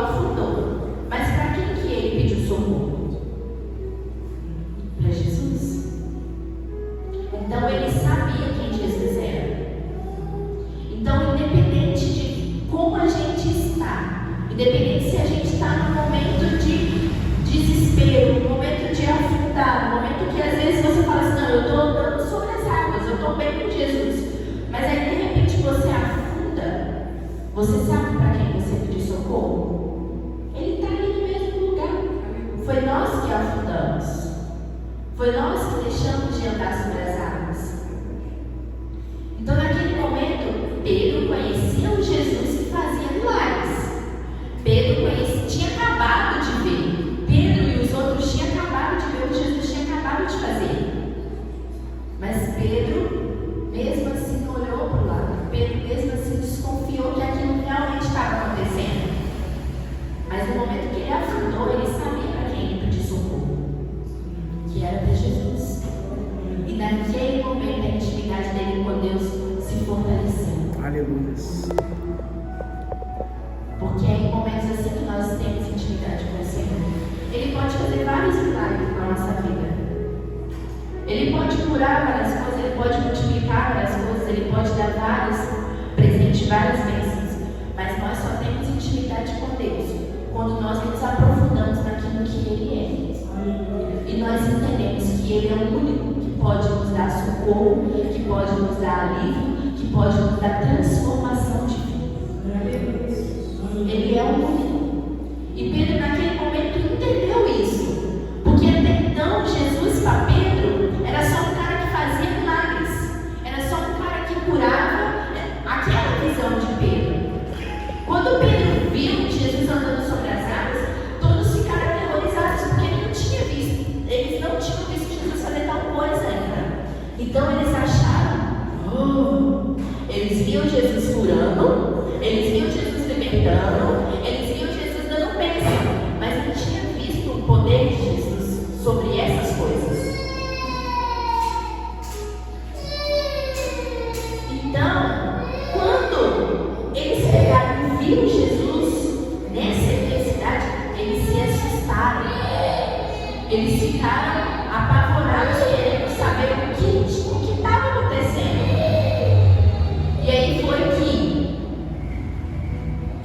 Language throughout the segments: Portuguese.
afundou. Mas para quem que ele pediu socorro? Para Jesus. Então ele sabia quem Jesus era. Então, independente de como a gente está, independente se a gente está num momento de desespero, num momento de afundar, num momento que às vezes você fala assim, não, eu estou andando sobre as águas, eu estou bem com Jesus, mas aí de repente você afunda, você sabe para quem você pediu socorro? Ele está ali no mesmo lugar. Foi nós que afundamos, foi nós que deixamos de andar sobre as águas. Então naquele momento, Pedro conhecia o Jesus que fazia milagres. Pedro tinha acabado de ver. Pedro e os outros tinham acabado de ver o que Jesus tinha acabado de fazer. Mas Pedro, mesmo assim, olhou para o lado. Pedro, mesmo assim, desconfiou que aquilo realmente estava acontecendo. Mas no momento que ele afundou, ele sabia para quem ele pediu socorro, que era para Jesus. E naquele momento, a intimidade dele com Deus se fortaleceu. Aleluia. Porque é em momentos assim que nós temos intimidade com o Senhor. Ele pode fazer vários milagres na nossa vida. Ele pode curar várias coisas, ele pode multiplicar várias coisas, ele pode dar vários presentes, várias bênçãos. Mas nós só temos intimidade com Deus quando nós nos aprofundamos naquilo que Ele é. E nós entendemos que Ele é o único que pode nos dar socorro, que pode nos dar alívio, que pode nos dar transformação de vida. Ele é o único. E Pedro naquele momento entendeu isso. Porque até então Jesus para Pedro era só um cara que fazia milagres. Era só um cara que curava. Aquela visão de Pedro. Quando Pedro viu Jesus andando sobre as águas, todos ficaram aterrorizados porque eles não tinham visto Jesus fazer tal coisa ainda. Então eles acharam, eles viam Jesus curando, eles viam Jesus libertando, eles viam Jesus dando bênção, mas não tinham visto o poder de Jesus sobre essas coisas. Então, quando eles pegaram e viram Jesus nessa intensidade, eles se assustaram, eles ficaram apavorados, querendo saber o que estava acontecendo. E aí foi que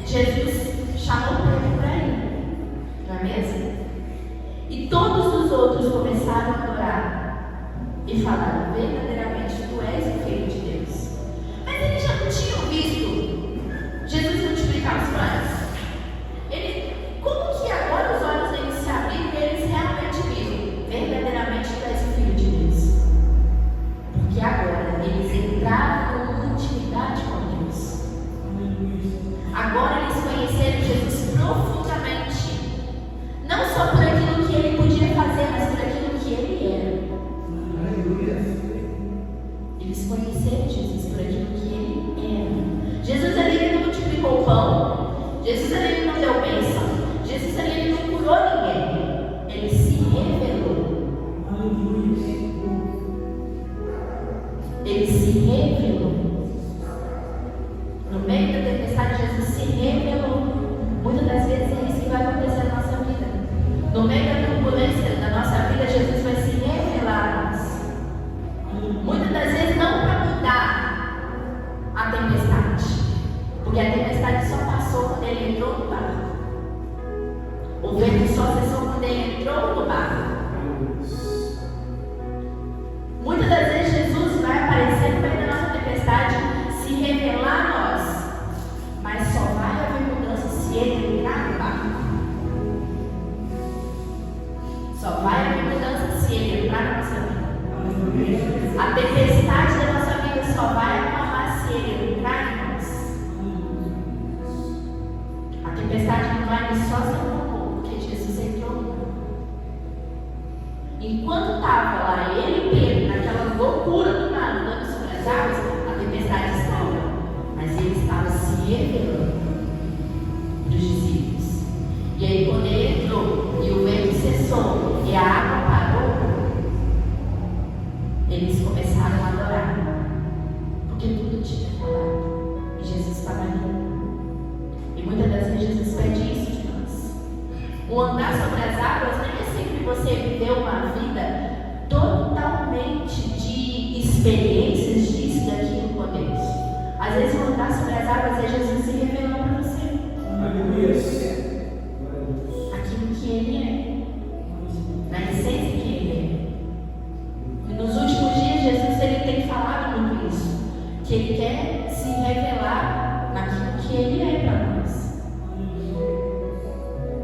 Jesus chamou Pedro para ele, não é mesmo? E todos os outros começaram a adorar e falaram, verdadeiramente tu és o Filho de Deus. Mas eles já não tinham visto Jesus multiplicar os pães. Como que agora os olhos deles se abriram e eles realmente viram, verdadeiramente tu és o Filho de Deus? Porque agora eles entraram numa intimidade com Deus. Agora eles conheceram Jesus profundamente, não só por aquilo que ele podia fazer, mas por aquilo que ele era. Eles conheceram Jesus por aquilo que ele era. Jesus ali ele não multiplicou o pão, Jesus ali ele não deu bênção, Jesus ali ele não curou ninguém, ele se revelou. Ele se revelou. No meio da tempestade, Jesus se revelou. Muitas das vezes é isso que vai acontecer na nossa vida. No meio da turbulência da nossa vida, Jesus vai se revelar a nós. Muitas das vezes não para mudar a tempestade, porque a tempestade só passou quando ele entrou no barco. O vento só cessou quando ele entrou no barco. Muitas das vezes Jesus vai aparecer no meio da nossa tempestade, se revelar a nós, mas só vai haver mudança se ele entrar no barco. Só vai haver mudança se ele entrar na nossa vida. A tempestade da nossa vida só vai acalmar se ele entrar em nós. A tempestade não vai só se acalmar porque Jesus entrou no barco. Enquanto estava lá ele e Pedro naquela loucura do mar andando sobre as águas, a tempestade estava, mas ele estava se revelando para os discípulos. E aí quando ele entrou e o vento cessou e a água parou, eles começaram a adorar, porque tudo tinha parado e Jesus estava ali. E muitas das vezes Jesus pede isso de nós. O andar sobre as águas nem é sempre você viver uma vida totalmente de experiências disso, daquilo com Deus. Às vezes o andar sobre as águas é Jesus se revelando para você. Aquilo que Ele é. Na essência que Ele é. E nos últimos dias, Jesus ele tem falado muito isso. Que Ele quer se revelar naquilo que Ele é para nós.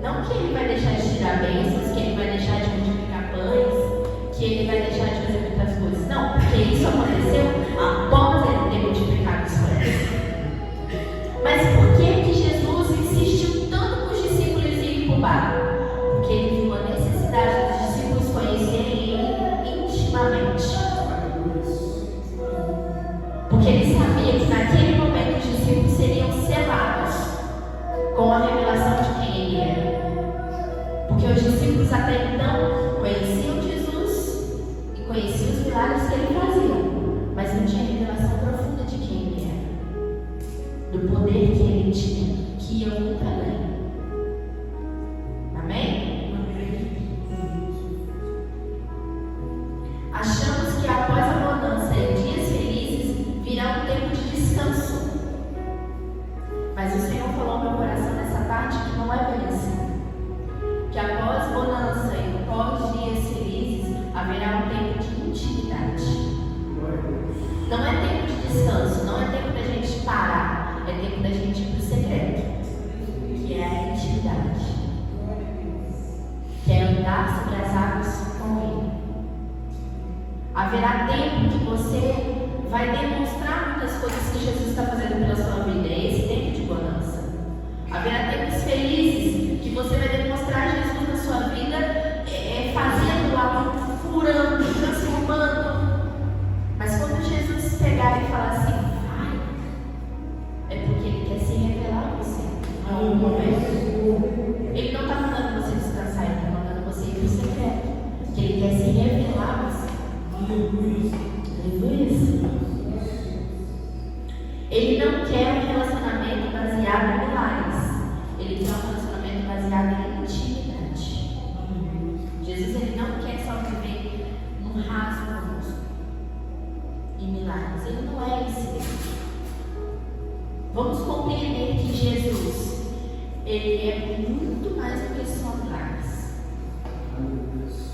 Não que Ele vai deixar de tirar bênçãos, que Ele vai deixar de multiplicar pães, que Ele vai deixar de fazer muitas coisas. Não, porque isso aconteceu após Ele ter multiplicado os pães. Mas por que Jesus insistiu tanto com os discípulos irem para o barco? Porque Ele viu a necessidade dos discípulos conhecerem Ele intimamente. Porque Ele sabia que naquele momento os discípulos seriam selados com a revelação de quem Ele era. Porque os discípulos até então conheciam Jesus e conheciam os milagres que Ele fazia, mas não tinha revelação profunda de quem Ele era, do poder que Ele tinha, que ia muito além. Amém? Achamos que após a bonança e dias felizes virá um tempo de descanso. Mas o Senhor falou ao meu coração nessa tarde que não é bem assim. Que após bonança e após dias felizes haverá um tempo de intimidade. Não é tempo de descanso, não é tempo da gente parar, é tempo da gente ir para o secreto, que é a intimidade, que é andar sobre as águas com Ele. Haverá tempo que você vai demonstrar muitas coisas que Jesus está fazendo pela sua vida. É esse tempo de bonança. Haverá tempos felizes que você vai demonstrar Jesus na sua vida, fazendo algo, curando, transformando. Mas quando Jesus pegar e falar assim, vai, é porque Ele quer se revelar a você. Ele não está mandando você descansar, Ele está mandando você ir para o secreto. Porque Ele quer se revelar a você. Aleluia. Ele não quer um relacionamento baseado em milagres. Ele quer um relacionamento baseado em intimidade. Jesus ele não quer só viver num raso conosco, em milagres. Ele não é esse. Vamos compreender que Jesus ele é muito mais do que só milagres.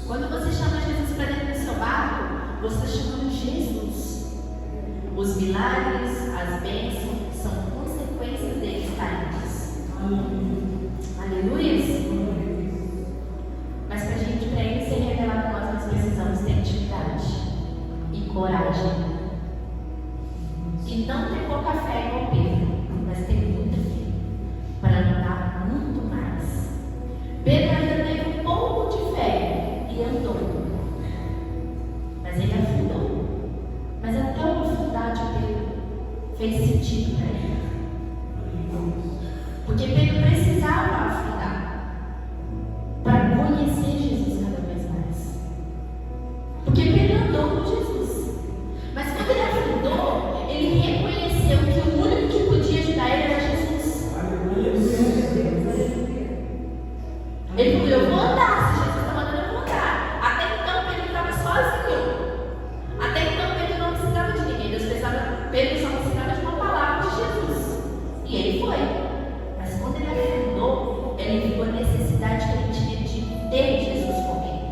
Quando você chama Jesus para dentro do seu barco, você está chamando Jesus. Os milagres, as bênçãos, são consequências dele estar em nós. Aleluia. Mas para Ele ser revelado a nós precisamos ter intimidade e coragem. E não ter pouca fé igual Pedro, mas ter muita fé para andar muito mais. Pedro ainda teve um pouco de fé e andou. Mas ele afundou. Mas até o afundar de Pedro fez sentido para ele. Porque Pedro precisava afundar para conhecer Jesus cada vez mais. Porque Pedro andou com Jesus. Mas quando ele afundou, ele reconheceu que o único que podia ajudar ele era Jesus. Ele falou, eu vou andar, se Jesus está mandando eu vou andar. Até então Pedro estava sozinho. Até então Pedro não precisava de ninguém. Pedro só precisava de uma palavra de Jesus. E ele foi. Mas quando ele afundou, ele viu a necessidade que ele tinha de ter Jesus com ele.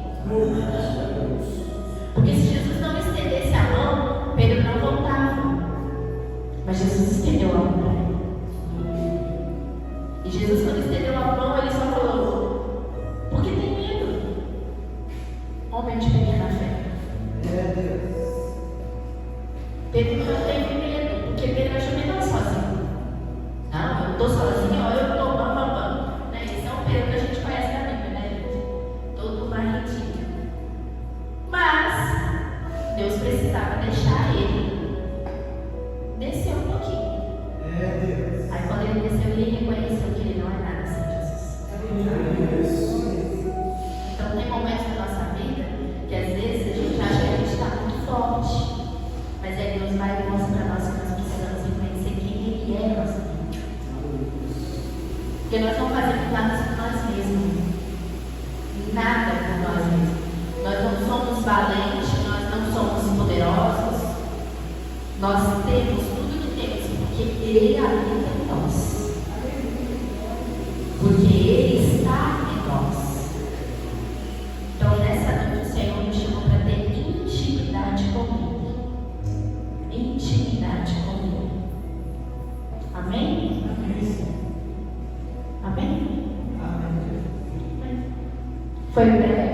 Porque se Jesus não estendesse a mão, Pedro não voltava. Mas Jesus estendeu a mão para ele. E Jesus, quando estendeu a mão, ele só falou: por que tem medo? Homem de pequena fé. Pedro não teve medo, porque Pedro achou que ele estava sozinho. Não, eu estou sozinho, eu estou bam. Né? Esse é o Pedro que a gente conhece na Bíblia, né, gente? Todo marrentinho. Mas Deus precisava deixar ele descer um pouquinho. Aí quando ele desceu, ele reconheceu que ele não é nada nós mesmos. Nós não somos valentes, nós não somos poderosos. Nós temos tudo que temos porque Ele habita em nós. Porque Ele está em nós. Então, nessa noite, o Senhor me chamou para ter intimidade com Ele. Intimidade com Ele. Amém? Amém? Amém. Foi breve.